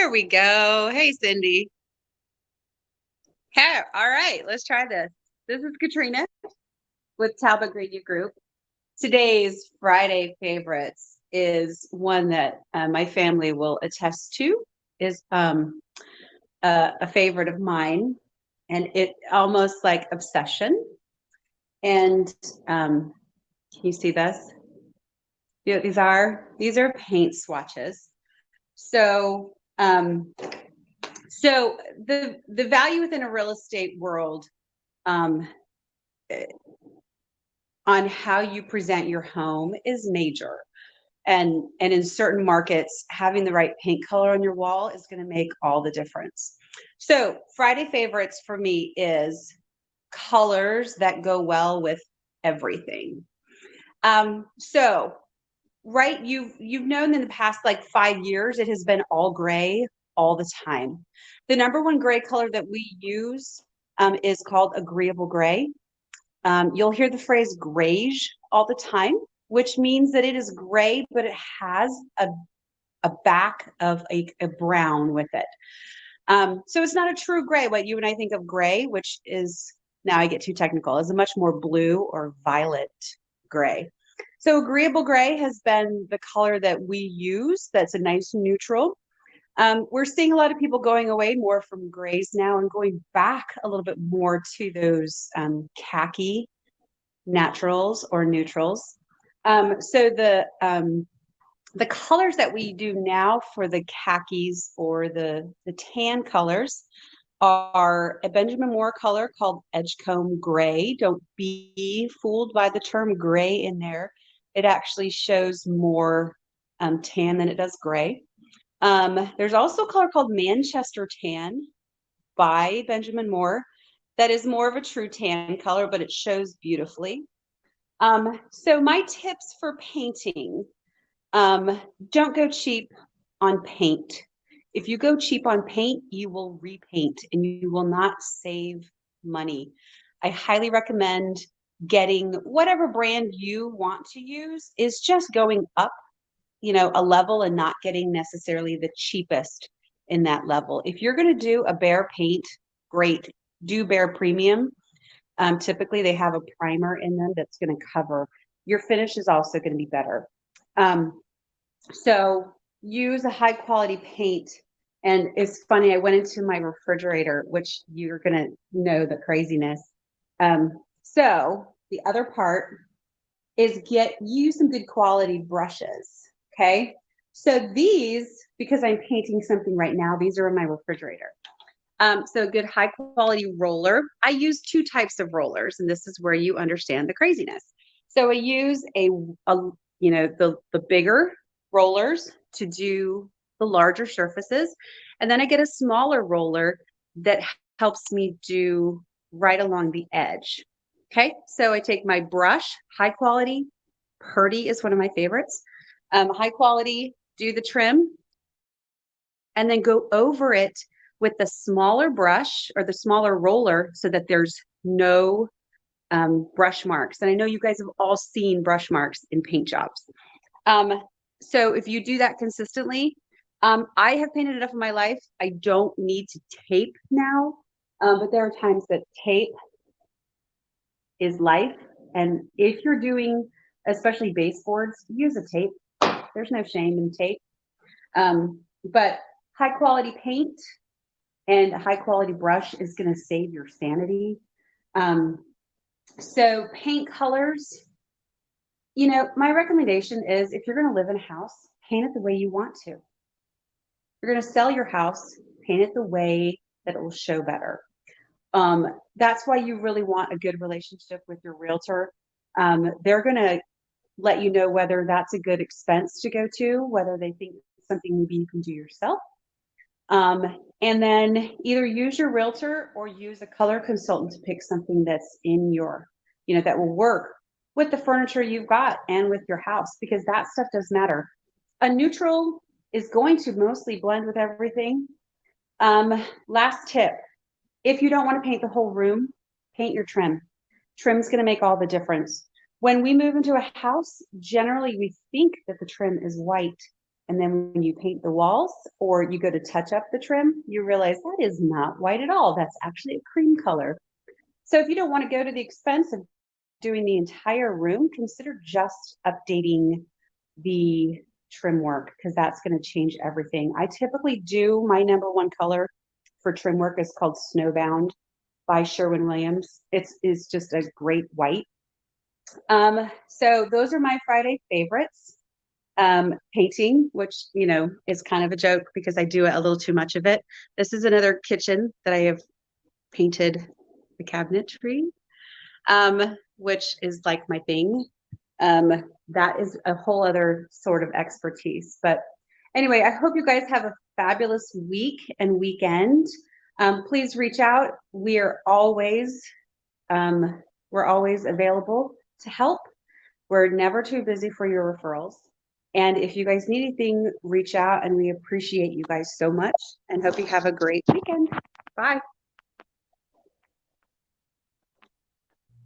There we go. Hey, Cindy. Hey, all right, let's try this. This is Katrina with Talbot Greenya Group. Today's Friday favorites is one that my family will attest to, is a favorite of mine, and it almost like obsession. And can you see this? You know what these are paint swatches. So so the value within a real estate world um, on how you present your home is major. And in certain markets, having the right paint color on your wall is going to make all the difference. So Friday favorites for me is colors that go well with everything. So right, you've known in the past like 5 years, it has been all gray all the time. The number one gray color that we use is called agreeable gray. You'll hear the phrase grayish all the time, which means that it is gray, but it has a back of a brown with it. So it's not a true gray. What you and I think of gray, which is, now I get too technical, is a much more blue or violet gray. So agreeable gray has been the color that we use. That's a nice neutral. We're seeing a lot of people going away more from grays now and going back a little bit more to those khaki naturals or neutrals. So the colors that we do now for the khakis or the tan colors are a Benjamin Moore color called Edgecomb Gray. Don't be fooled by the term gray in there. It actually shows more tan than it does gray. There's also a color called Manchester Tan by Benjamin Moore that is more of a true tan color, but it shows beautifully. So my tips for painting, don't go cheap on paint. If you go cheap on paint, you will repaint and you will not save money. I highly recommend getting whatever brand you want to use, is just going up, a level, and not getting necessarily the cheapest in that level. If you're going to do a Behr paint, great, do Behr Premium. Typically they have a primer in them that's going to cover. Your finish is also going to be better. So use a high quality paint. And it's funny, I went into my refrigerator, which you're going to know the craziness. So the other part is use some good quality brushes. Okay. So these, because I'm painting something right now, these are in my refrigerator. So a good high quality roller. I use two types of rollers, and this is where you understand the craziness. So I use the bigger rollers to do the larger surfaces. And then I get a smaller roller that helps me do right along the edge. Okay, so I take my brush, high quality, Purdy is one of my favorites. High quality, do the trim, and then go over it with the smaller brush or the smaller roller so that there's no brush marks. And I know you guys have all seen brush marks in paint jobs. So if you do that consistently, I have painted enough in my life. I don't need to tape now, but there are times that tape is life. And if you're doing, especially baseboards, use a tape. There's no shame in tape. But high quality paint and a high quality brush is going to save your sanity. So paint colors, my recommendation is, if you're going to live in a house, paint it the way you want to. If you're going to sell your house, paint it the way that it will show better. That's why you really want a good relationship with your realtor. They're going to let you know whether that's a good expense to go to, whether they think something maybe you can do yourself. And then either use your realtor or use a color consultant to pick something that's in your, that will work with the furniture you've got and with your house, because that stuff does matter. A neutral is going to mostly blend with everything. Last tip, if you don't want to paint the whole room, paint your trim. Trim's going to make all the difference. When we move into a house, generally we think that the trim is white. And then when you paint the walls or you go to touch up the trim, you realize that is not white at all. That's actually a cream color. So if you don't want to go to the expense of doing the entire room, consider just updating the trim work because that's going to change everything. I typically do my number one color for trim work is called Snowbound by Sherwin-Williams. It's just a great white. So those are my Friday favorites. Painting, which, you know, is kind of a joke because I do a little too much of it. This is another kitchen that I have painted the cabinetry, which is like my thing. That is a whole other sort of expertise. But anyway, I hope you guys have a fabulous week and weekend. Please reach out. We're always available to help. We're never too busy for your referrals. And if you guys need anything, reach out, and we appreciate you guys so much and hope you have a great weekend. Bye.